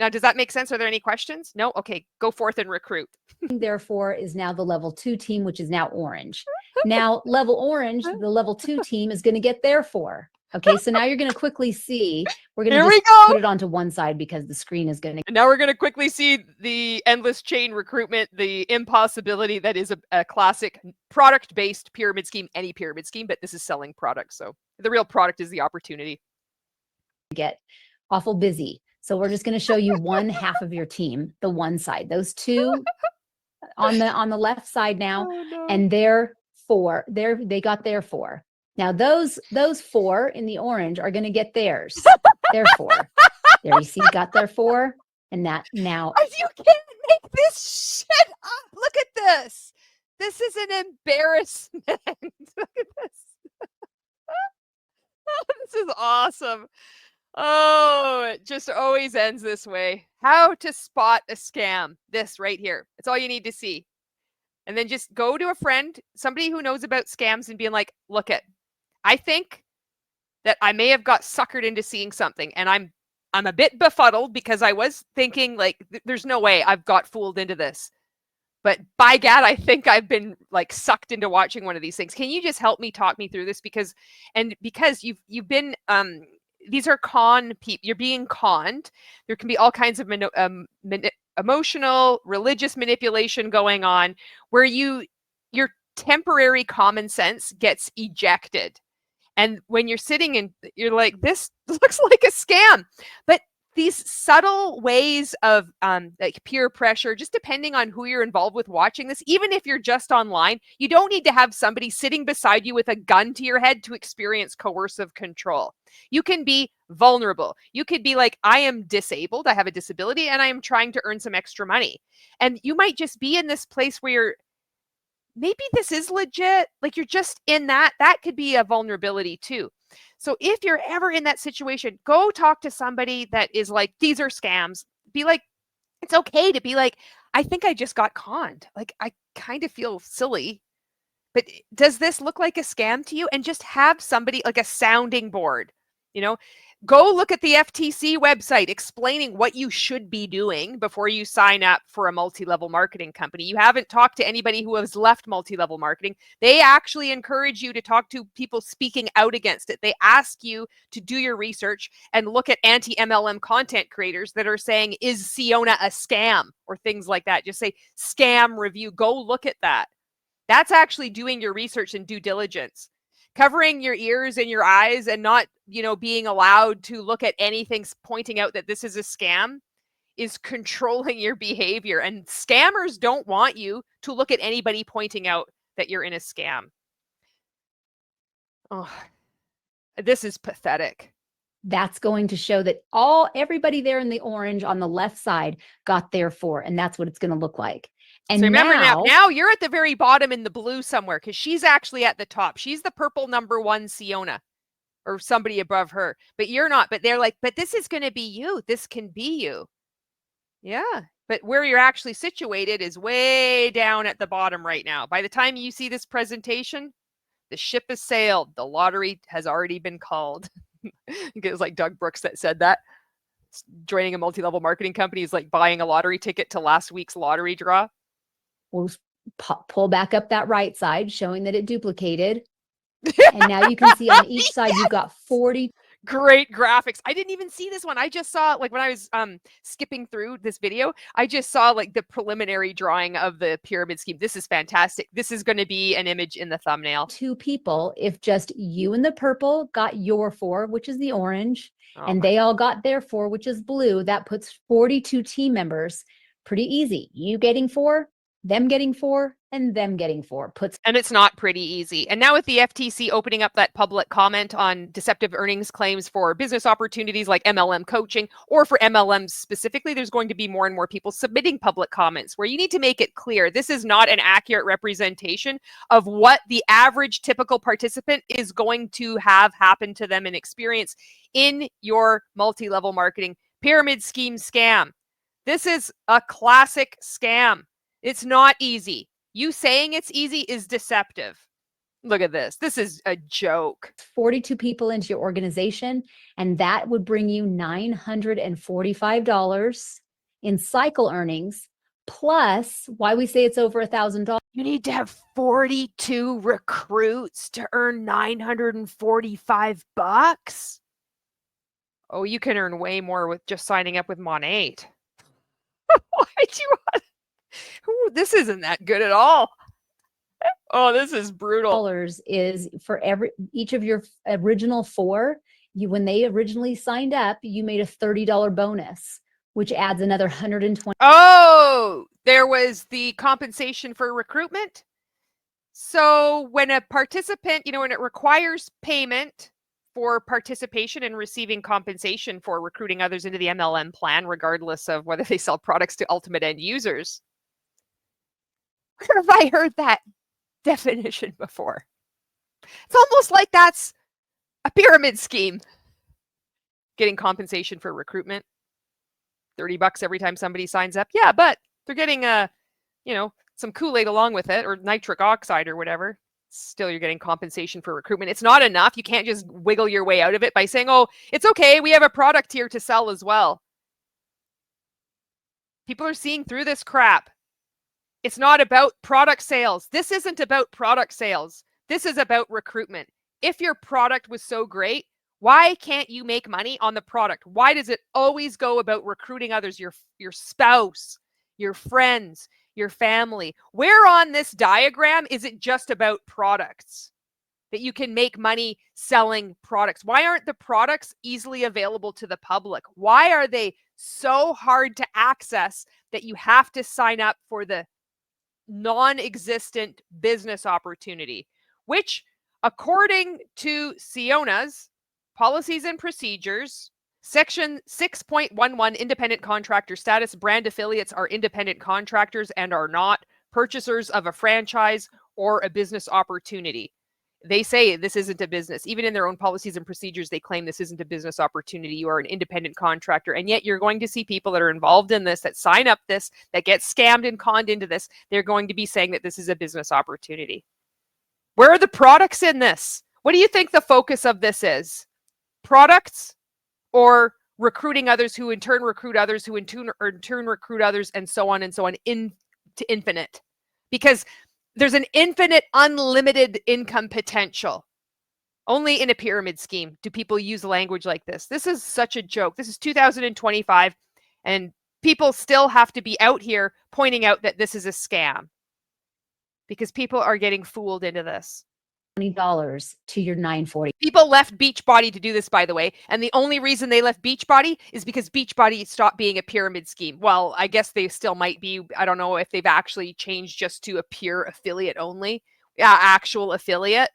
Now, does that make sense? Are there any questions? No? Okay, go forth and recruit. Therefore is now the level 2 team, which is now orange. Now level orange, the level 2 team is going to get their 4. Okay, so now you're going to quickly see, we're going to put it onto one side because the screen is going to. Now we're going to quickly see the endless chain recruitment, the impossibility that is a classic product-based pyramid scheme, any pyramid scheme, but this is selling products. So the real product is the opportunity. Get awful busy. So we're just going to show you one half of your team, the one side, those 2 on the left side now, and their 4, they got their 4. Now those 4 in the orange are going to get theirs. Their 4. There you see, got their 4. And that now You can't make this shit up. Look at this. This is an embarrassment. Look at this. This is awesome. Oh, it just always ends this way. How to spot a scam. This right here. It's all you need to see. And then just go to a friend, somebody who knows about scams, and being like, look it, I think that I may have got suckered into seeing something, and I'm a bit befuddled because I was thinking like there's no way I've got fooled into this. But by gad, I think I've been like sucked into watching one of these things. Can you just help me talk me through this? Because you've been these are con people. You're being conned. There can be all kinds of emotional, religious manipulation going on where your temporary common sense gets ejected. And when you're sitting and you're like, this looks like a scam. But these subtle ways of like peer pressure, just depending on who you're involved with watching this, even if you're just online, you don't need to have somebody sitting beside you with a gun to your head to experience coercive control. You can be vulnerable. You could be like, I am disabled, I have a disability, and I am trying to earn some extra money. And you might just be in this place where maybe this is legit. Like you're just in that could be a vulnerability too. So if you're ever in that situation, go talk to somebody that is like, these are scams. Be like, it's okay to be like, I think I just got conned. Like, I kind of feel silly, but does this look like a scam to you? And just have somebody like a sounding board, go look at the FTC website explaining what you should be doing before you sign up for a multi-level marketing company. You haven't talked to anybody who has left multi-level marketing. They actually encourage you to talk to people speaking out against it. They ask you to do your research and look at anti-MLM content creators that are saying, is Syona a scam? Or things like that. Just say scam review. Go look at that. That's actually doing your research and due diligence. Covering your ears and your eyes and not, being allowed to look at anything pointing out that this is a scam is controlling your behavior. And scammers don't want you to look at anybody pointing out that you're in a scam. Oh, this is pathetic. That's going to show that everybody there in the orange on the left side got there for, and that's what it's going to look like. And so remember now you're at the very bottom in the blue somewhere because she's actually at the top. She's the purple number 1 Syona or somebody above her, but you're not. But they're like, but this is going to be you. This can be you. Yeah. But where you're actually situated is way down at the bottom right now. By the time you see this presentation, the ship has sailed. The lottery has already been called. It was like Doug Brooks that said that. Joining a multi-level marketing company is like buying a lottery ticket to last week's lottery draw. We'll pull back up that right side, showing that it duplicated. And now you can see on each side, you've got 40. Great graphics. I didn't even see this one. I just saw, like, when I was skipping through this video, I just saw like the preliminary drawing of the pyramid scheme. This is fantastic. This is going to be an image in the thumbnail. 2 people, if just you and the purple got your 4, which is the orange, and they all got their 4, which is blue, that puts 42 team members. Pretty easy. You getting 4, them getting 4, and them getting 4 and it's not pretty easy. And now with the FTC opening up that public comment on deceptive earnings claims for business opportunities like MLM coaching or for MLMs specifically, there's going to be more and more people submitting public comments where you need to make it clear this is not an accurate representation of what the average typical participant is going to have happen to them and experience in your multi-level marketing pyramid scheme scam. This is a classic scam. It's not easy. You saying it's easy is deceptive. Look at this. This is a joke. 42 people into your organization, and that would bring you $945 in cycle earnings, plus why we say it's over $1,000. You need to have 42 recruits to earn $945. Oh, you can earn way more with just signing up with Mon8. Why'd you want? Ooh, this isn't that good at all. Oh, this is brutal. Dollars is for each of your original 4. When they originally signed up, you made a $30 bonus, which adds another $120. Oh, there was the compensation for recruitment. So when a participant, when it requires payment for participation and receiving compensation for recruiting others into the MLM plan, regardless of whether they sell products to ultimate end users. Where have I heard that definition before? It's almost like that's a pyramid scheme. Getting compensation for recruitment, $30 every time somebody signs up. Yeah, but they're getting some Kool-Aid along with it, or nitric oxide or whatever. Still, you're getting compensation for recruitment. It's not enough. You can't just wiggle your way out of it by saying, oh, it's okay, we have a product here to sell as well. People are seeing through this crap. It's not about product sales. This isn't about product sales. This is about recruitment. If your product was so great, why can't you make money on the product? Why does it always go about recruiting others, your spouse, your friends, your family? Where on this diagram is it just about products? That you can make money selling products? Why aren't the products easily available to the public? Why are they so hard to access that you have to sign up for the non-existent business opportunity, which, according to Syona's policies and procedures, Section 6.11, independent contractor status, brand affiliates are independent contractors and are not purchasers of a franchise or a business opportunity. They say this isn't a business. Even in their own policies and procedures, they claim this isn't a business opportunity. You are an independent contractor. And yet you're going to see people that are involved in this, that sign up this, that get scammed and conned into this. They're going to be saying that this is a business opportunity. Where are the products in this? What do you think the focus of this is? Products or recruiting others who in turn recruit others who in turn recruit others, and so on into infinite? Because there's an infinite, unlimited income potential. Only in a pyramid scheme do people use language like this. This is such a joke. This is 2025, and people still have to be out here pointing out that this is a scam because people are getting fooled into this. $20 to your $940. People left Beachbody to do this, by the way, and the only reason they left Beachbody is because Beachbody stopped being a pyramid scheme. Well, I guess they still might be. I don't know if they've actually changed just to a pure affiliate only, actual affiliate.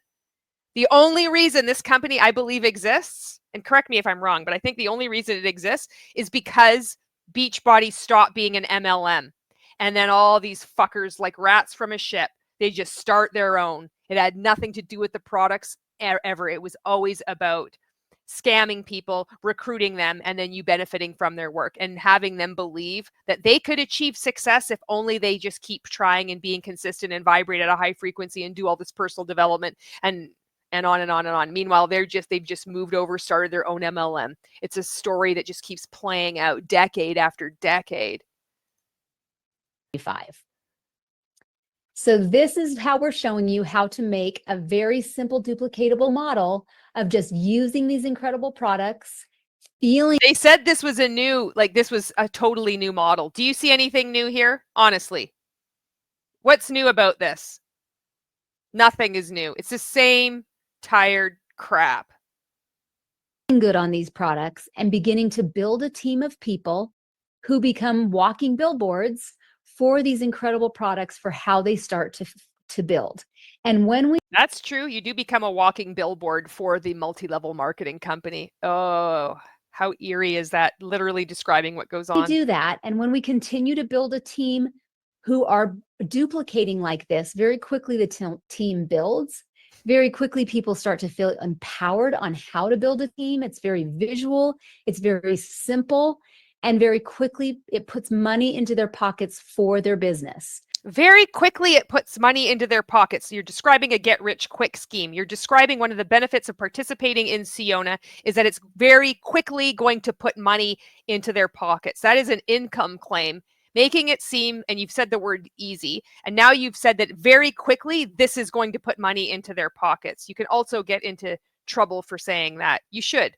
The only reason this company, I believe, exists, and correct me if I'm wrong, but I think the only reason it exists is because Beachbody stopped being an MLM. And then all these fuckers, like rats from a ship, they just start their own. It had nothing to do with the products ever. It was always about scamming people, recruiting them, and then you benefiting from their work and having them believe that they could achieve success if only they just keep trying and being consistent and vibrate at a high frequency and do all this personal development and on and on and on. Meanwhile, they've just moved over, started their own MLM. It's a story that just keeps playing out decade after decade. 5. So this is how we're showing you how to make a very simple duplicatable model of just using these incredible products, feeling. They said this was this was a totally new model. Do you see anything new here? Honestly, what's new about this? Nothing is new. It's the same tired crap. Good on these products and beginning to build a team of people who become walking billboards for these incredible products for how they start to build. And when we— That's true. You do become a walking billboard for the multi-level marketing company. Oh, how eerie is that? Literally describing what goes on. We do that. And when we continue to build a team who are duplicating like this, very quickly the team builds. Very quickly, people start to feel empowered on how to build a team. It's very visual. It's very simple. And very quickly, it puts money into their pockets for their business. Very quickly, it puts money into their pockets. You're describing a get-rich-quick scheme. You're describing one of the benefits of participating in Syona is that it's very quickly going to put money into their pockets. That is an income claim, making it seem, and you've said the word easy, and now you've said that very quickly, this is going to put money into their pockets. You can also get into trouble for saying that. You should.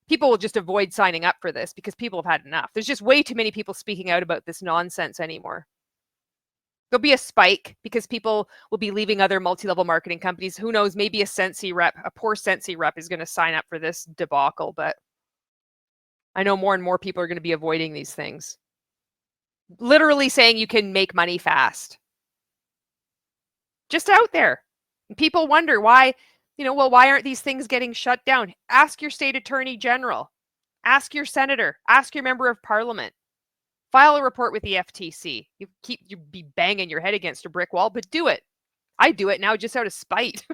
People will just avoid signing up for this because people have had enough. There's just way too many people speaking out about this nonsense anymore. There'll be a spike because people will be leaving other multi-level marketing companies. Who knows, maybe a Sensi rep, a poor Sensi rep is going to sign up for this debacle, but I know more and more people are going to be avoiding these things. Literally saying you can make money fast. Just out there. And people wonder why Well, why aren't these things getting shut down? Ask your state attorney general, ask your senator, ask your member of parliament, file a report with the FTC. You'd be banging your head against a brick wall, but do it. I do it now just out of spite.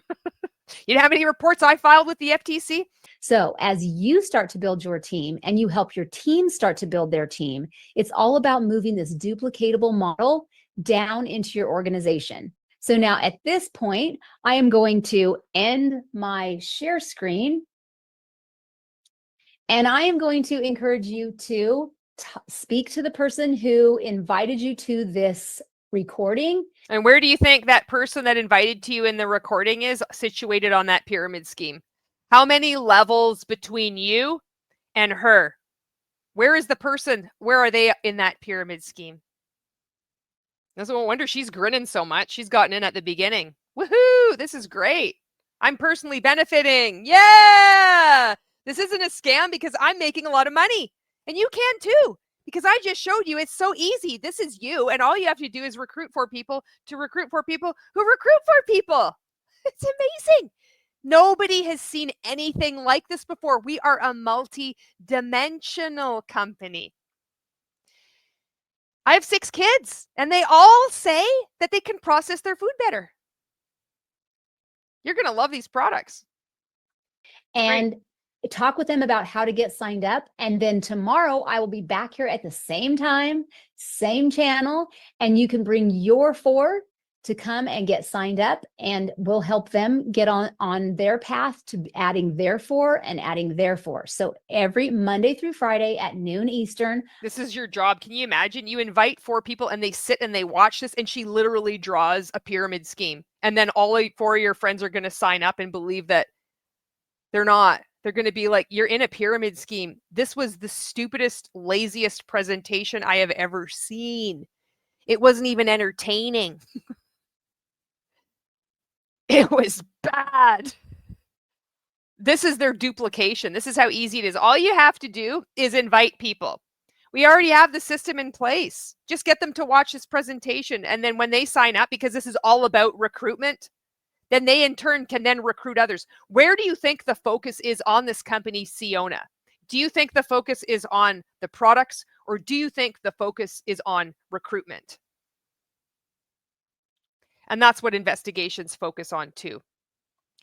You know how many reports I filed with the FTC? So as you start to build your team and you help your team start to build their team, it's all about moving this duplicatable model down into your organization. So now at this point, I am going to end my share screen, and I am going to encourage you to speak to the person who invited you to this recording. And where do you think that person that invited to you in the recording is situated on that pyramid scheme? How many levels between you and her? Where is the person? Where are they in that pyramid scheme? No wonder she's grinning so much. She's gotten in at the beginning. Woohoo! This is great. I'm personally benefiting. Yeah! This isn't a scam because I'm making a lot of money. And you can too, because I just showed you it's so easy. This is you. And all you have to do is recruit 4 people to recruit 4 people who recruit 4 people. It's amazing. Nobody has seen anything like this before. We are a multi-dimensional company. I have 6 kids, and they all say that they can process their food better. You're going to love these products. And talk with them about how to get signed up. And then tomorrow I will be back here at the same time, same channel, and you can bring your 4 to come and get signed up, and we'll help them get on their path to adding their 4 and adding their 4. So every Monday through Friday at noon Eastern. This is your job. Can you imagine? You invite 4 people and they sit and they watch this, and she literally draws a pyramid scheme. And then all 4 of your friends are going to sign up and believe that they're not. They're going to be like, you're in a pyramid scheme. This was the stupidest, laziest presentation I have ever seen. It wasn't even entertaining. It was bad. This is their duplication. This is how easy it is. All you have to do is invite people. We already have the system in place. Just get them to watch this presentation. And then when they sign up, because this is all about recruitment, then they in turn can then recruit others. Where do you think the focus is on this company, Syona? Do you think the focus is on the products, or do you think the focus is on recruitment? And that's what investigations focus on too,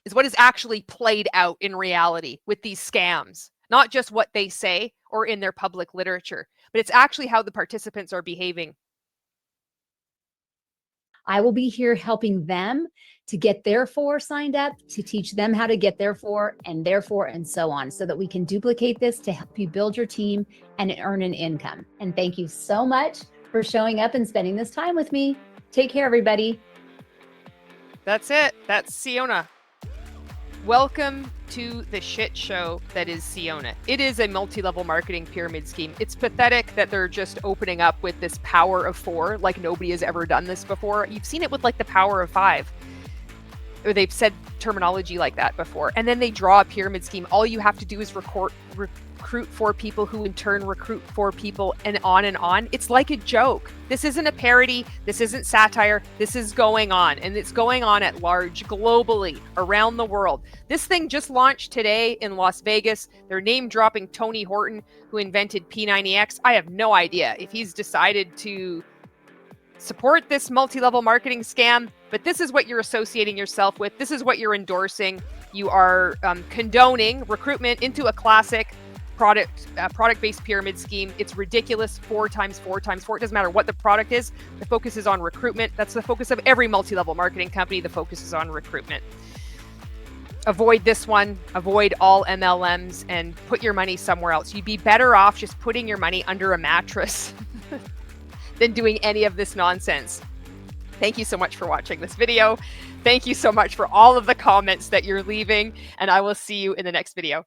is what is actually played out in reality with these scams. Not just what they say or in their public literature, but it's actually how the participants are behaving. I will be here helping them to get their 4 signed up, to teach them how to get their 4 and their 4 and so on, so that we can duplicate this to help you build your team and earn an income. And thank you so much for showing up and spending this time with me. Take care, everybody. That's it. That's Syona. Welcome to the shit show that is Syona. It is a multi-level marketing pyramid scheme. It's pathetic that they're just opening up with this power of 4, like nobody has ever done this before. You've seen it with like the power of 5. Or they've said terminology like that before. And then they draw a pyramid scheme. All you have to do is recruit 4 people who in turn recruit 4 people, and on and on. It's like a joke. This isn't a parody. This isn't satire. This is going on, and it's going on at large globally around the world. This thing just launched today in Las Vegas. They're name dropping Tony Horton, who invented P90X. I have no idea if he's decided to support this multi-level marketing scam, but this is what you're associating yourself with. This is what you're endorsing. You are condoning recruitment into a classic product-based pyramid scheme. It's ridiculous. 4 times 4 times 4. It doesn't matter what the product is. The focus is on recruitment. That's the focus of every multi-level marketing company. The focus is on recruitment. Avoid this one. Avoid all MLMs and put your money somewhere else. You'd be better off just putting your money under a mattress than doing any of this nonsense. Thank you so much for watching this video. Thank you so much for all of the comments that you're leaving, and I will see you in the next video.